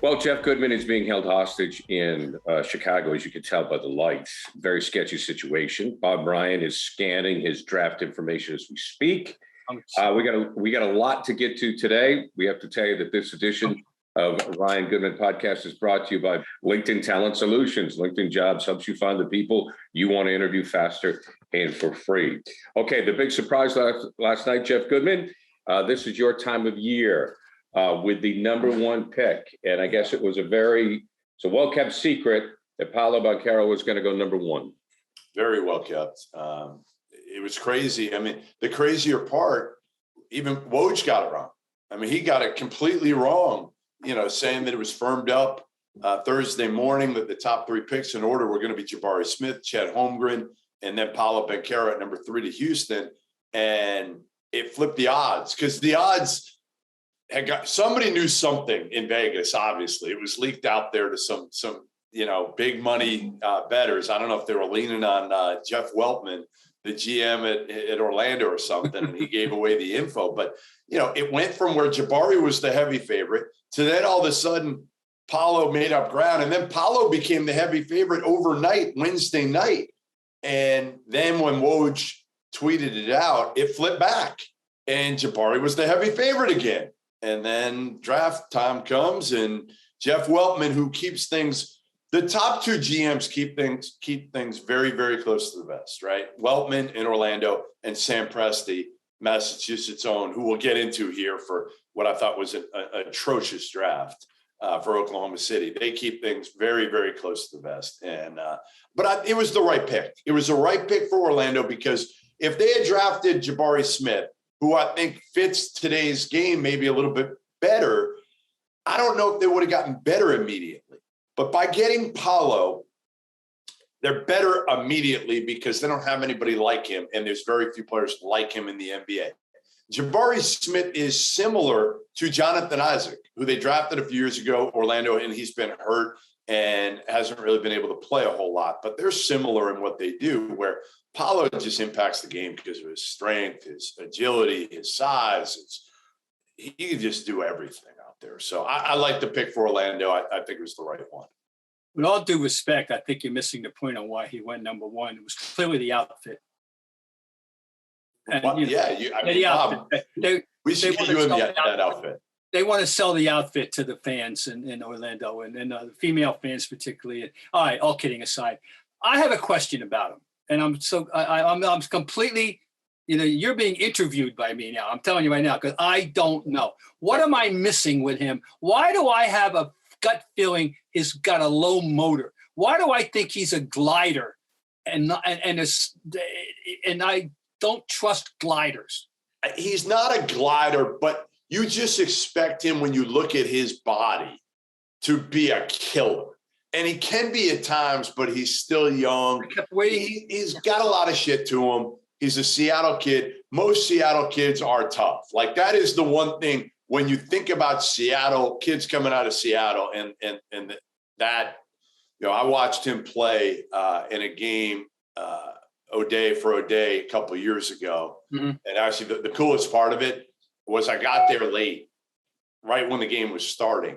Well, Jeff Goodman is being held hostage in Chicago, as you can tell by the lights. Very sketchy situation. Bob Ryan is scanning his draft information as we speak. We got a lot to get to today. We have to tell you that this edition of Ryan Goodman Podcast is brought to you by LinkedIn Talent Solutions. LinkedIn Jobs helps you find the people you want to interview faster and for free. Okay, the big surprise last night, Jeff Goodman. This is your time of year. With the number one pick. And I guess it was a well-kept secret that Paolo Banchero was going to go number one. Very well kept. It was crazy. I mean, the crazier part, even Woj got it wrong. I mean, he got it completely wrong, saying that it was firmed up Thursday morning that the top three picks in order were going to be Jabari Smith, Chet Holmgren, and then Paolo Banchero at number 3 to Houston. And it flipped the odds because the odds somebody knew something in Vegas. Obviously, it was leaked out there to some big money bettors. I don't know if they were leaning on Jeff Weltman, the GM at Orlando or something, and he gave away the info. But it went from where Jabari was the heavy favorite to then all of a sudden Paolo made up ground, and then Paolo became the heavy favorite overnight, Wednesday night, and then when Woj tweeted it out, it flipped back, and Jabari was the heavy favorite again. And then draft time comes, and Jeff Weltman, who keeps things, the top two GMs keep things very, very close to the vest, right? Weltman in Orlando and Sam Presti, Massachusetts' own, who we'll get into here for what I thought was an atrocious draft for Oklahoma City. They keep things very, very close to the vest. And it was the right pick. It was the right pick for Orlando because if they had drafted Jabari Smith, who I think fits today's game maybe a little bit better, I don't know if they would have gotten better immediately. But by getting Paolo, they're better immediately because they don't have anybody like him, and there's very few players like him in the NBA. Jabari Smith is similar to Jonathan Isaac, who they drafted a few years ago, Orlando, and he's been hurt and hasn't really been able to play a whole lot. But they're similar in what they do, where Paolo just impacts the game because of his strength, his agility, his size. He can just do everything out there. So I like the pick for Orlando. I think it was the right one. With all due respect, I think you're missing the point on why he went number one. It was clearly the outfit. And, Bob, we should get you in that outfit. They want to sell the outfit to the fans in Orlando and the female fans particularly. All right, all kidding aside, I have a question about him. And I'm completely, you're being interviewed by me now. I'm telling you right now, because I don't know. What am I missing with him? Why do I have a gut feeling he's got a low motor? Why do I think he's a glider? And I don't trust gliders. He's not a glider, but you just expect him when you look at his body to be a killer. And he can be at times, but he's still young. He's got a lot of shit to him. He's a Seattle kid. Most Seattle kids are tough. Like, that is the one thing when you think about Seattle, kids coming out of Seattle, and that, I watched him play in a game, O'Day a couple of years ago. Mm-hmm. And actually, the coolest part of it was I got there late, right when the game was starting.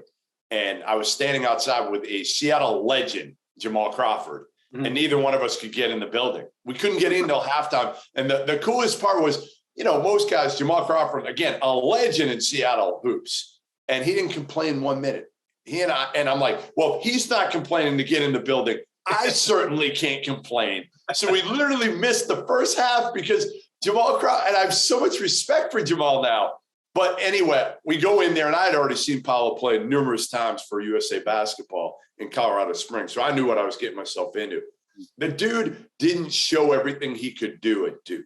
And I was standing outside with a Seattle legend, Jamal Crawford, and neither one of us could get in the building. We couldn't get in until halftime. And the coolest part was, most guys, Jamal Crawford, again, a legend in Seattle hoops, and he didn't complain 1 minute. I'm like, well, if he's not complaining to get in the building, I certainly can't complain. So we literally missed the first half because Jamal Crawford, and I have so much respect for Jamal now. But anyway, we go in there, and I had already seen Paolo play numerous times for USA Basketball in Colorado Springs, so I knew what I was getting myself into. The dude didn't show everything he could do at Duke,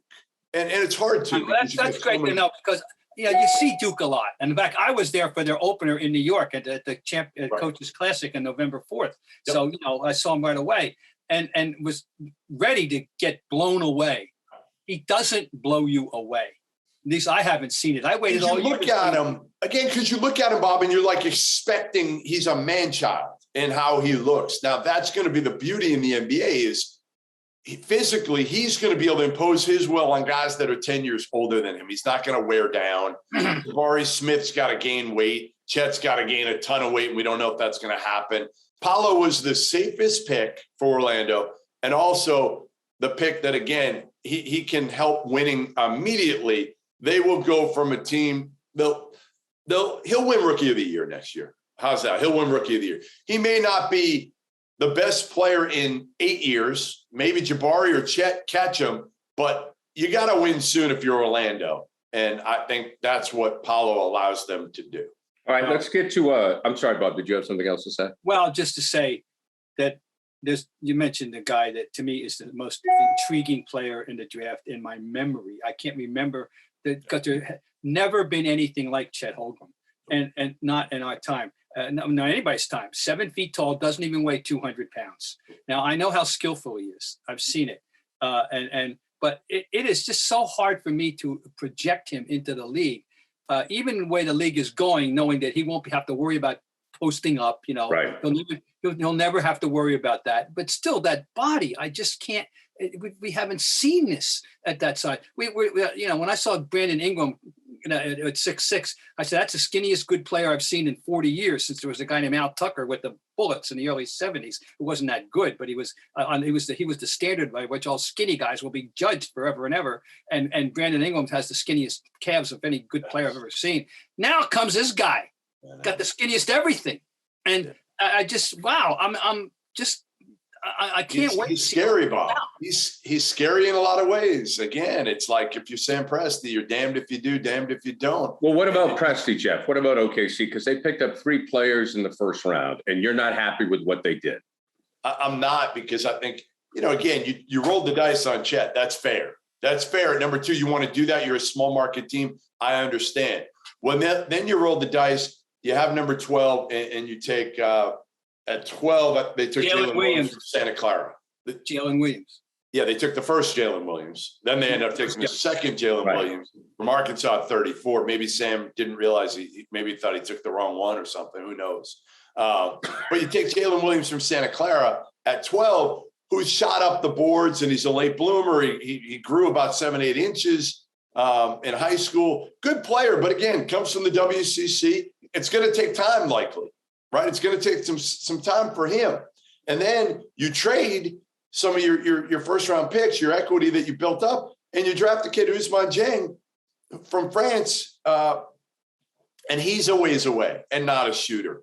and it's hard to. That's great to know because you see Duke a lot. And in fact, I was there for their opener in New York at the Coaches Classic on November 4th. Yep. So I saw him right away and was ready to get blown away. He doesn't blow you away. At least I haven't seen it. I waited all year. Look at him again, because you look at him, Bob, and you're like expecting he's a man-child in how he looks. Now, that's going to be the beauty in the NBA is physically he's going to be able to impose his will on guys that are 10 years older than him. He's not going to wear down. Jabari Smith's got to gain weight. Chet's got to gain a ton of weight, and we don't know if that's going to happen. Paolo was the safest pick for Orlando, and also the pick that, again, he can help winning immediately. They will go from a team, he'll win Rookie of the Year next year. How's that? He'll win Rookie of the Year. He may not be the best player in 8 years. Maybe Jabari or Chet catch him, but you got to win soon if you're Orlando. And I think that's what Paolo allows them to do. All right, let's get to I'm sorry, Bob, did you have something else to say? Well, just to say that you mentioned the guy that to me is the most intriguing player in the draft in my memory. I can't remember because there never been anything like Chet Holmgren, and not in our time. Not anybody's time. 7 feet tall, doesn't even weigh 200 pounds. Now I know how skillful he is. I've seen it, but it is just so hard for me to project him into the league, even the way the league is going, knowing that he won't have to worry about posting up. Right. He'll never have to worry about that. But still, that body, I just can't. We haven't seen this at that side. We when I saw Brandon Ingram at 6'6", I said that's the skinniest good player I've seen in 40 years since there was a guy named Al Tucker with the Bullets in the early 70s who wasn't that good, but he was the standard by which all skinny guys will be judged forever and ever. And Brandon Ingram has the skinniest calves of any good player I've ever seen. Now comes this guy, got the skinniest everything, and I just I can't wait. He's scary, Bob. He's scary in a lot of ways. Again, it's like if you're Sam Presti, you're damned if you do, damned if you don't. Well, what about Presti, Jeff? What about OKC? Because they picked up 3 players in the first round, and you're not happy with what they did. I'm not, because I think, again, you rolled the dice on Chet. That's fair. That's fair. At number 2, you want to do that. You're a small market team. I understand. Well, then you roll the dice. You have number 12, and you take at 12, they took Jalen Williams from Santa Clara. Jalen Williams. Yeah, they took the first Jalen Williams. Then they ended up taking the second Jalen Williams from Arkansas at 34. Maybe Sam didn't realize maybe thought he took the wrong one or something. Who knows? But you take Jalen Williams from Santa Clara at 12, who's shot up the boards, and he's a late bloomer. He grew about 7-8 inches in high school. Good player, but again, comes from the WCC. It's going to take time, likely. Right, it's going to take some time for him, and then you trade some of your first round picks, your equity that you built up, and you draft the kid Ousmane Dieng from France, and he's a ways away and not a shooter.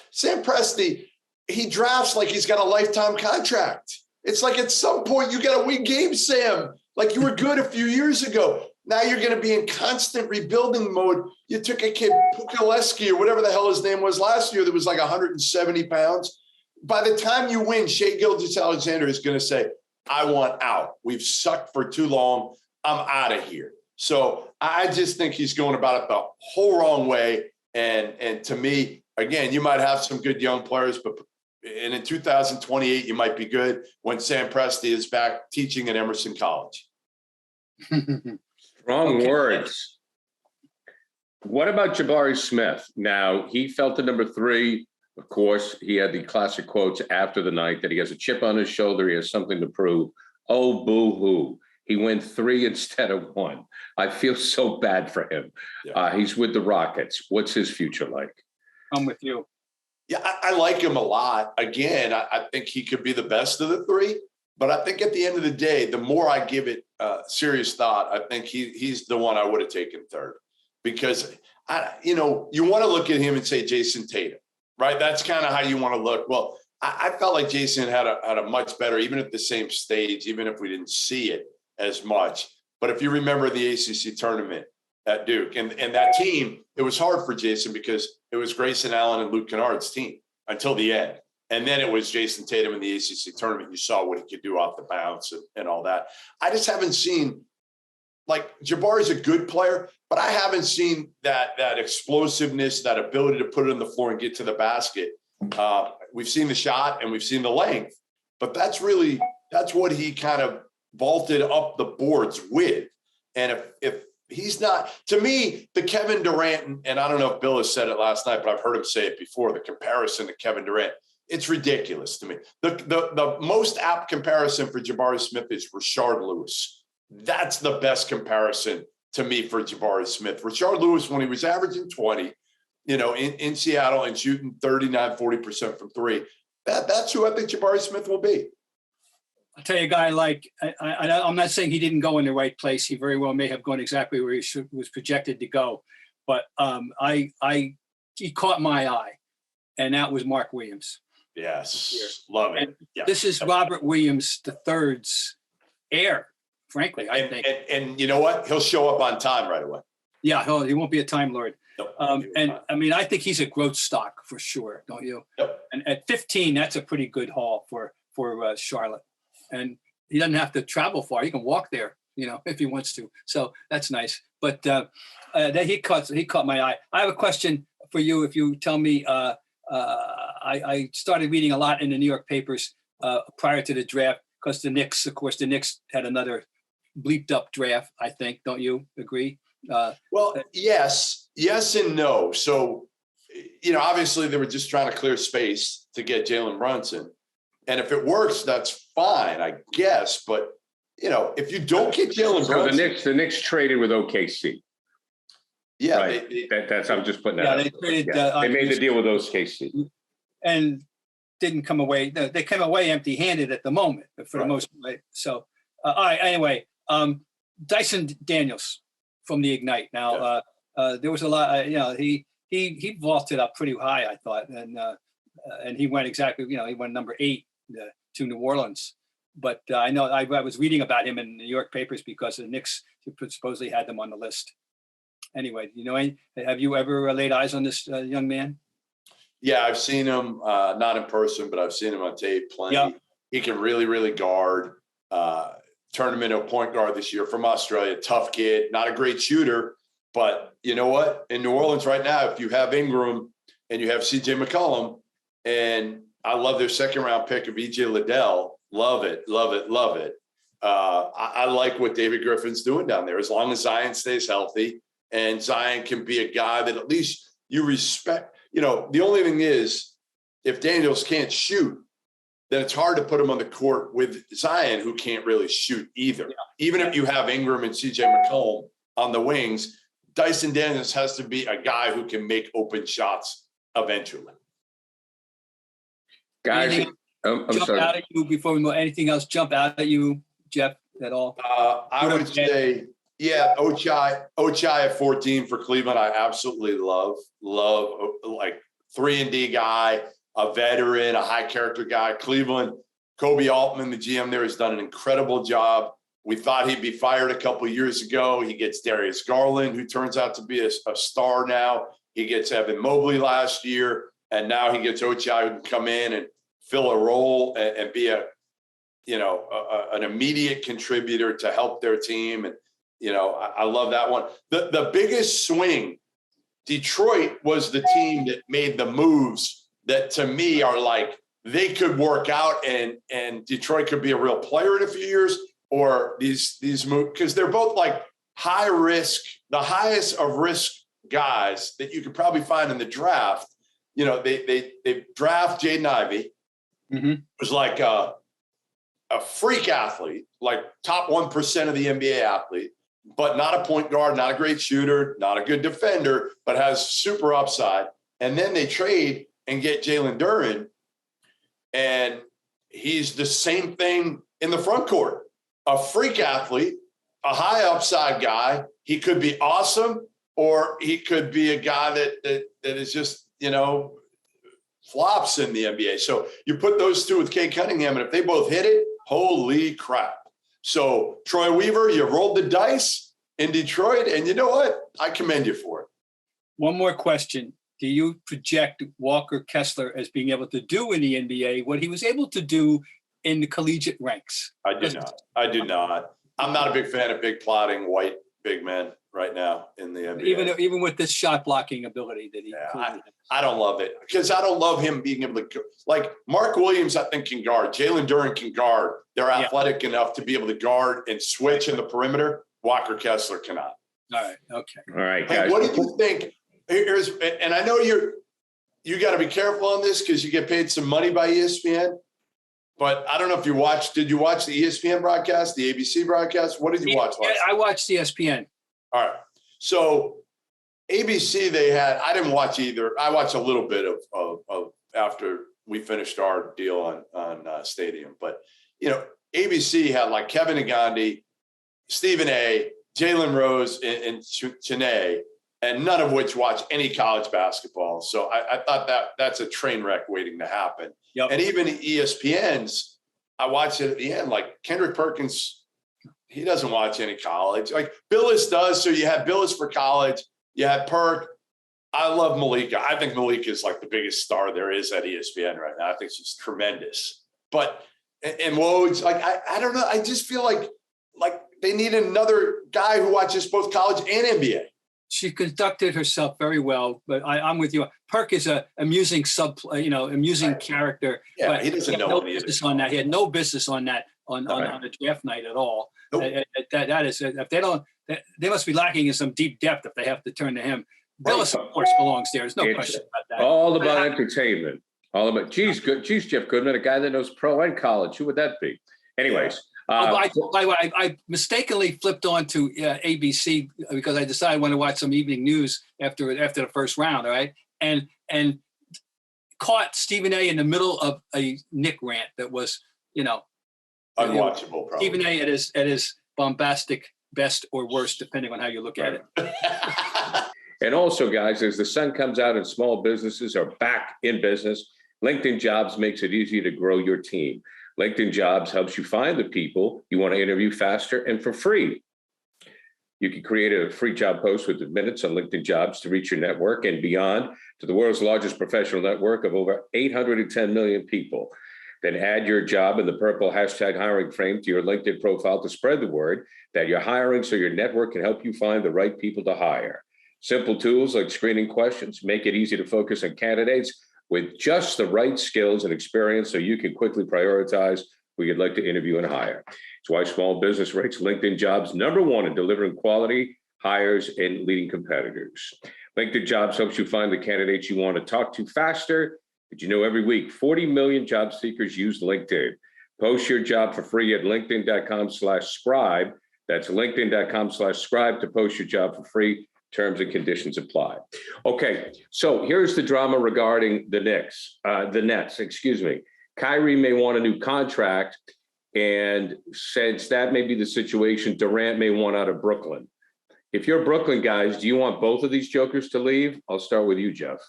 Sam Presti, he drafts like he's got a lifetime contract. It's like at some point you got to win games, Sam. Like you were good a few years ago. Now you're going to be in constant rebuilding mode. You took a kid, Pukalewski, or whatever the hell his name was last year, that was like 170 pounds. By the time you win, Shai Gilgeous-Alexander is going to say, I want out. We've sucked for too long. I'm out of here. So I just think he's going about it the whole wrong way. And to me, again, you might have some good young players, but in 2028, you might be good when Sam Presti is back teaching at Emerson College. Strong words. What about Jabari Smith? Now, he fell to number 3. Of course, he had the classic quotes after the night that he has a chip on his shoulder. He has something to prove. Oh, boo-hoo. He went 3 instead of 1. I feel so bad for him. Yeah. He's with the Rockets. What's his future like? I'm with you. Yeah, I like him a lot. Again, I think he could be the best of the 3. But I think at the end of the day, the more I give it serious thought, I think he's the one I would have taken 3rd, because you want to look at him and say Jason Tatum, right? That's kind of how you want to look. Well, I felt like Jason had a much better, even at the same stage, even if we didn't see it as much. But if you remember the ACC tournament at Duke and that team, it was hard for Jason because it was Grayson Allen and Luke Kennard's team until the end. And then it was Jason Tatum in the ACC tournament. You saw what he could do off the bounce and all that. I just haven't seen, like, Jabari's a good player, but I haven't seen that explosiveness, that ability to put it on the floor and get to the basket. We've seen the shot and we've seen the length, but that's what he kind of vaulted up the boards with. And if he's not, to me, the Kevin Durant, and I don't know if Bill has said it last night, but I've heard him say it before, the comparison to Kevin Durant. It's ridiculous to me. The most apt comparison for Jabari Smith is Rashard Lewis. That's the best comparison to me for Jabari Smith. Rashard Lewis, when he was averaging 20, in Seattle and shooting 39, 40% from three, that's who I think Jabari Smith will be. I'll tell you, a guy like, I'm not saying he didn't go in the right place. He very well may have gone exactly where he was projected to go. But he caught my eye, and that was Mark Williams. Yes, love it. Yeah. This is Robert Williams III's heir, frankly, I think. And you know what? He'll show up on time right away. Yeah, he won't be a Time Lord. Nope, I mean, I think he's a growth stock for sure, don't you? Yep. And at 15, that's a pretty good haul for Charlotte. And he doesn't have to travel far. He can walk there, if he wants to. So that's nice. But he caught my eye. I have a question for you. If you tell me, I started reading a lot in the New York papers prior to the draft because the Knicks had another bleeped up draft, I think. Don't you agree? Well, yes and no. So, obviously they were just trying to clear space to get Jalen Brunson. And if it works, that's fine, I guess. But, if you don't get Jalen Brunson. The Knicks traded with OKC. Yeah. Right. That's I'm just putting that out. They traded. They made the deal with OKC. And didn't come away. They came away empty-handed at the moment, for the most part. So, all right. Anyway, Dyson Daniels from the Ignite. Now, there was a lot. He vaulted up pretty high, I thought, and he went exactly. He went number 8 to New Orleans. But I know I was reading about him in New York papers because the Knicks supposedly had them on the list. Anyway, have you ever laid eyes on this young man? Yeah, I've seen him, not in person, but I've seen him on tape plenty. Yep. He can really, really guard. Turned him into a point guard this year from Australia. Tough kid, not a great shooter. But you know what? In New Orleans right now, if you have Ingram and you have CJ McCollum, and I love their second-round pick of EJ Lidell. Love it, love it, love it. I like what David Griffin's doing down there as long as Zion stays healthy. And Zion can be a guy that at least you respect. The only thing is, if Daniels can't shoot, then it's hard to put him on the court with Zion, who can't really shoot either. Yeah. Even if you have Ingram and CJ McCollum on the wings, Dyson Daniels has to be a guy who can make open shots eventually. Guys, I'm sorry. Out at you before we move. Anything else jump out at you, Jeff, at all? I would say, yeah, Ochai at 14 for Cleveland. I absolutely love like 3-and-D guy, a veteran, a high character guy. Cleveland, Kobe Altman, the GM there, has done an incredible job. We thought he'd be fired a couple of years ago. He gets Darius Garland, who turns out to be a star now. He gets Evan Mobley last year, and now he gets Ochai, who can come in and fill a role and be an immediate contributor to help their team. And I love that one. The biggest swing, Detroit was the team that made the moves that to me are like they could work out and Detroit could be a real player in a few years, or these moves, because they're both like high risk, the highest of risk guys that you could probably find in the draft. They draft Jaden Ivey, who's like a freak athlete, like top 1% of the NBA athlete, but not a point guard, not a great shooter, not a good defender, but has super upside. And then they trade and get Jalen Duren, and he's the same thing in the front court. A freak athlete, a high upside guy. He could be awesome, or he could be a guy that is just, flops in the NBA. So you put those two with Kay Cunningham, and if they both hit it, holy crap. So Troy Weaver, you rolled the dice in Detroit, and you know what? I commend you for it. One more question. Do you project Walker Kessler as being able to do in the NBA what he was able to do in the collegiate ranks? I do not. I'm not a big fan of big plotting white big men right now in the NBA. Even with this shot blocking ability that he I don't love it, because I don't love him being able to, like Mark Williams, I think can guard. Jalen Duren can guard. They're athletic enough to be able to guard and switch in the perimeter. Walker Kessler cannot. All right. Okay. All right, guys. Hey, what did you think? And I know you got to be careful on this because you get paid some money by ESPN. But I don't know if you watched. Did you watch the ESPN broadcast, the ABC broadcast? What did you watch last night? I watched ESPN. All right. So ABC, I didn't watch either. I watched a little bit of after we finished our deal on Stadium, but ABC had like Kevin Agandi, Stephen A, Jalen Rose, and Chene, and none of which watch any college basketball. So I thought that's a train wreck waiting to happen. Yep. And even ESPN's, I watched it at the end, like Kendrick Perkins, he doesn't watch any college. Like Billis does. So you have Billis for college. You have Perk. I love Malika. I think Malika is like the biggest star there is at ESPN right now. I think she's tremendous. But and Woj, like I don't know. I just feel like they need another guy who watches both college and NBA. She conducted herself very well, but I'm with you. Perk is a amusing amusing character. Yeah, but he doesn't know no business on that. He had no business on that on a draft night at all. Nope. That is, if they don't, they must be lacking in some deep depth if they have to turn to him. Billis, of course, belongs there. There's no question about that. All about entertainment. All about, geez, Jeff Goodman, a guy that knows pro and college. Who would that be? Anyways. I mistakenly flipped on to ABC because I decided I want to watch some evening news after the first round, all right? And caught Stephen A in the middle of a Knick rant that was, unwatchable. Probably. Stephen A at his bombastic best or worst, depending on how you look at it. And also, guys, as the sun comes out and small businesses are back in business, LinkedIn Jobs makes it easy to grow your team. LinkedIn Jobs helps you find the people you want to interview faster and for free. You can create a free job post within minutes on LinkedIn Jobs to reach your network and beyond to the world's largest professional network of over 810 million people. Then add your job in the purple #hiring frame to your LinkedIn profile to spread the word that you're hiring so your network can help you find the right people to hire. Simple tools like screening questions make it easy to focus on candidates with just the right skills and experience so you can quickly prioritize who you'd like to interview and hire. It's why small business ranks LinkedIn Jobs #1 in delivering quality hires and leading competitors. LinkedIn Jobs helps you find the candidates you want to talk to faster. Did you know every week, 40 million job seekers use LinkedIn? Post your job for free at linkedin.com/scribe. That's linkedin.com/scribe to post your job for free. Terms and conditions apply. Okay, so here's the drama regarding the Nets, excuse me. Kyrie may want a new contract, and since that may be the situation, Durant may want out of Brooklyn. If you're Brooklyn guys, do you want both of these jokers to leave? I'll start with you, Jeff.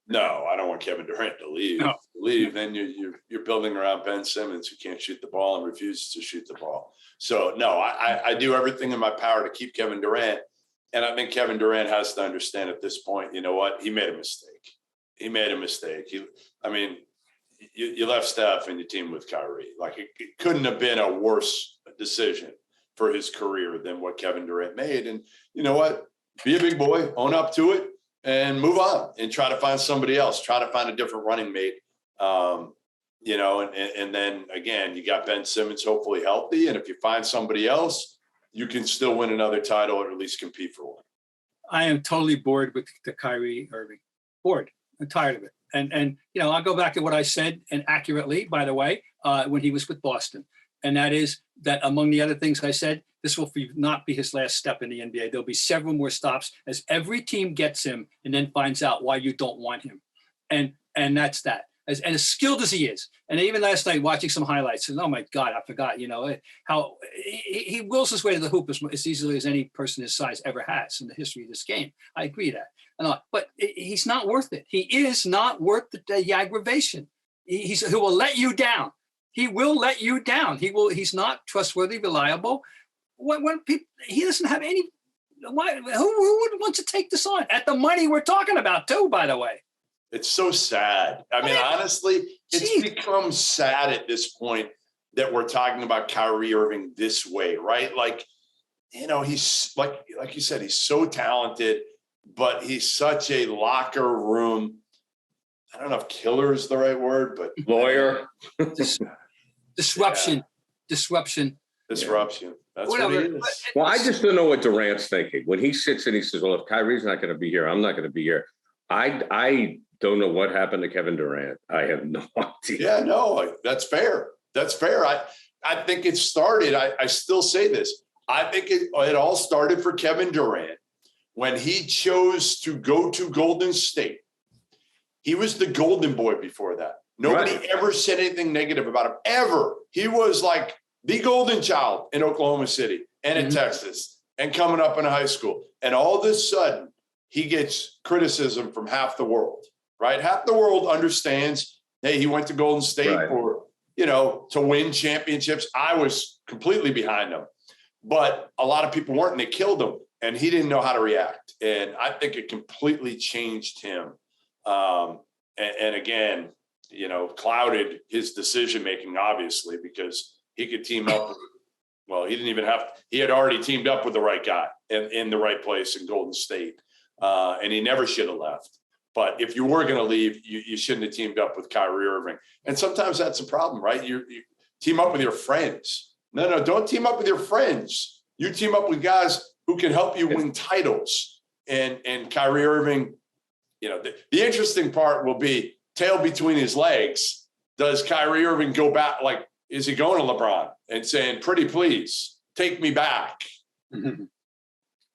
No, I don't want Kevin Durant to leave. No. Then you're building around Ben Simmons, who can't shoot the ball and refuses to shoot the ball. So no, I do everything in my power to keep Kevin Durant. And I think Kevin Durant has to understand at this point, you know what? He made a mistake. You left Steph and your team with Kyrie. Like it couldn't have been a worse decision for his career than what Kevin Durant made. And you know what? Be a big boy, own up to it, and move on and try to find somebody else. Try to find a different running mate. And then again, you got Ben Simmons hopefully healthy. And if you find somebody else, you can still win another title or at least compete for one. I am totally bored with the Kyrie Irving. Bored. I'm tired of it. And I'll go back to what I said, and accurately, by the way, when he was with Boston. And that is that among the other things I said, this will not be his last step in the NBA. There'll be several more stops as every team gets him and then finds out why you don't want him. And that's that. As skilled as he is. And even last night, watching some highlights, and oh my God, I forgot, how he wills his way to the hoop as easily as any person his size ever has in the history of this game. I agree that. But he's not worth it. He is not worth the aggravation. He will let you down. He will let you down. He's not trustworthy, reliable. He doesn't have any. Who would want to take this on at the money we're talking about too, by the way? It's so sad. I mean, honestly, it's become sad at this point that we're talking about Kyrie Irving this way, right? Like, he's like you said, he's so talented, but he's such a locker room. I don't know if killer is the right word, but lawyer. Disruption. That's whatever. What he is. Well, I just don't know what Durant's thinking when he sits and he says, "Well, if Kyrie's not going to be here, I'm not going to be here." I don't know what happened to Kevin Durant. I have no idea. Yeah, no, that's fair. I think it started. I still say this. I think it all started for Kevin Durant when he chose to go to Golden State. He was the golden boy before that. Nobody ever said anything negative about him, ever. He was like the golden child in Oklahoma City and in Texas and coming up in high school. And all of a sudden, he gets criticism from half the world, right? Half the world understands, hey, he went to Golden State for, to win championships. I was completely behind him. But a lot of people weren't, and they killed him. And he didn't know how to react. And I think it completely changed him. And again, clouded his decision-making, obviously, because he could team up. He had already teamed up with the right guy in the right place in Golden State. And he never should have left. But if you were going to leave, you shouldn't have teamed up with Kyrie Irving. And sometimes that's a problem, right? You team up with your friends. No, don't team up with your friends. You team up with guys who can help you win titles. And Kyrie Irving, the interesting part will be tail between his legs. Does Kyrie Irving go back? Like, is he going to LeBron and saying, pretty please, take me back?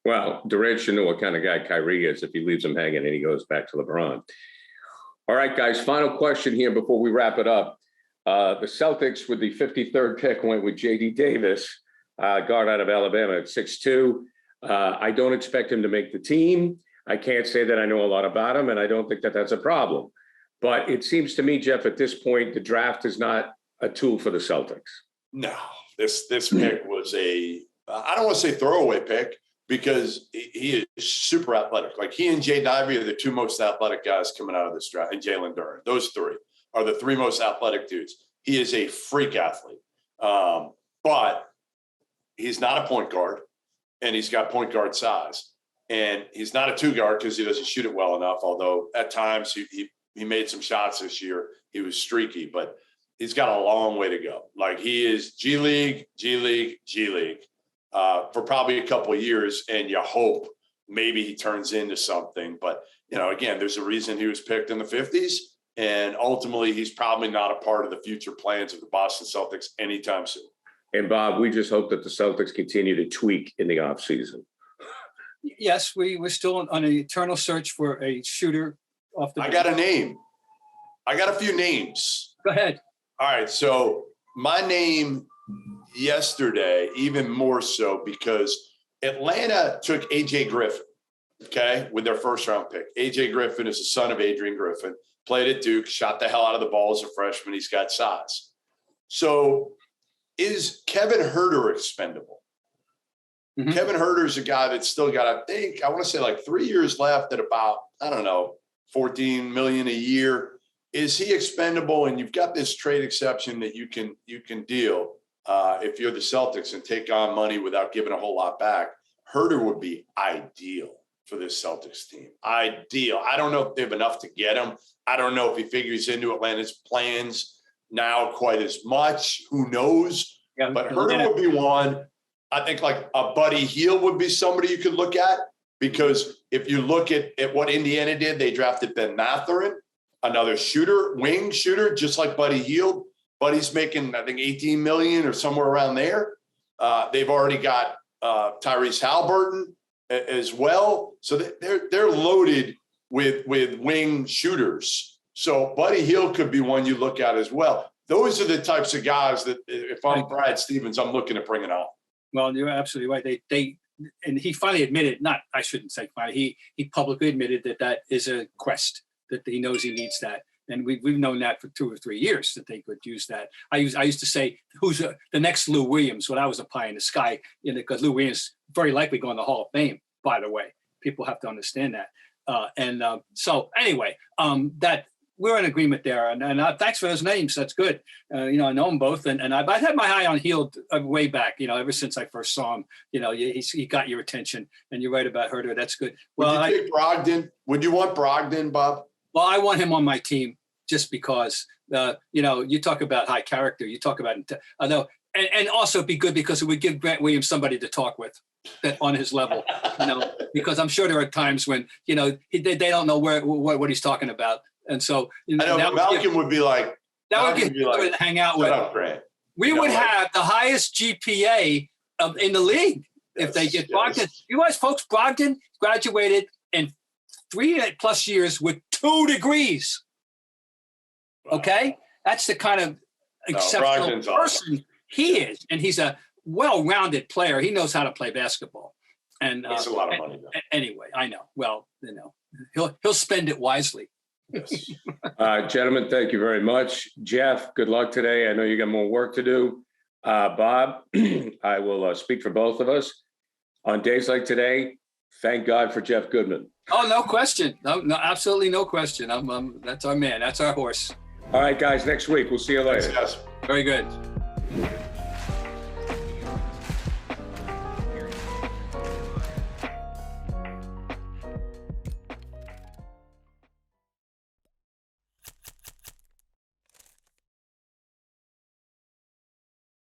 Well, Durant should know what kind of guy Kyrie is if he leaves him hanging and he goes back to LeBron. All right, guys, final question here before we wrap it up. The Celtics with the 53rd pick went with J.D. Davis, guard out of Alabama at 6'2". I don't expect him to make the team. I can't say that I know a lot about him, and I don't think that that's a problem. But it seems to me, Jeff, at this point, the draft is not a tool for the Celtics. No, this pick was I don't want to say throwaway pick, because he is super athletic. Like, he and Jaden Ivey are the two most athletic guys coming out of this draft, and Jalen Duren. Those three are the three most athletic dudes. He is a freak athlete. But he's not a point guard, and he's got point guard size. And he's not a two guard because he doesn't shoot it well enough, although at times he made some shots this year. He was streaky, but he's got a long way to go. Like, he is G League for probably a couple of years, and you hope maybe he turns into something. But, again, there's a reason he was picked in the 50s, and ultimately he's probably not a part of the future plans of the Boston Celtics anytime soon. And, Bob, we just hope that the Celtics continue to tweak in the offseason. Yes, we're still on an eternal search for a shooter off the bench. I got a name. I got a few names. Go ahead. All right, so my name yesterday, even more so, because Atlanta took A.J. Griffin, with their first-round pick. A.J. Griffin is the son of Adrian Griffin, played at Duke, shot the hell out of the ball as a freshman. He's got size. So is Kevin Huerter expendable? Mm-hmm. Kevin Huerter is a guy that's still got, I want to say, like 3 years left at about, $14 million a year. Is he expendable? And you've got this trade exception that you can deal if you're the Celtics and take on money without giving a whole lot back. Huerter would be ideal for this Celtics team. Ideal. I don't know if they have enough to get him. I don't know if he figures into Atlanta's plans now quite as much. Who knows? Yeah, but Huerter would be one. I think like a Buddy Hield would be somebody you could look at, because if you look at what Indiana did, they drafted Ben Mathurin, another wing shooter, just like Buddy Hield. Buddy's making, I think, $18 million or somewhere around there. They've already got Tyrese Halliburton as well. So they're loaded with wing shooters. So Buddy Hield could be one you look at as well. Those are the types of guys that, if I'm Brad Stevens, I'm looking at bringing out. Well, you're absolutely right. And he finally admitted, I shouldn't say finally, he publicly admitted that is a quest, that he knows he needs that. And we've known that for 2 or 3 years, that they could use that. I used to say, who's the next Lou Williams when I was a pie in the sky, because Lou Williams very likely going to the Hall of Fame, by the way. People have to understand that. So anyway, that we're in agreement there. And thanks for those names. That's good. I know them both. And I've had my eye on Hield way back, ever since I first saw him. He got your attention. And you're right about Huerter. That's good. Well, would you take Brogdon? Would you want Brogdon, Bob? Well, I want him on my team just because, you talk about high character. You talk about, and also be good because it would give Grant Williams somebody to talk with that on his level, because I'm sure there are times when, they don't know what he's talking about. And so I know Malcolm would be like, that would get to hang out with. Shut up, Grant. We would have the highest GPA in the league if they get Brogdon. You guys, folks, Brogdon graduated in 3+ years with 2 degrees. Okay, that's the kind of exceptional person he is, and he's a well-rounded player. He knows how to play basketball. And that's a lot of money. Anyway, I know. Well, he'll spend it wisely. Yes. Gentlemen, thank you very much. Jeff, good luck today. I know you got more work to do. Bob, I will speak for both of us. On days like today, thank God for Jeff Goodman. Oh, no question. No, absolutely no question. That's our man. That's our horse. All right, guys, next week. We'll see you later. Thanks, guys. Very good.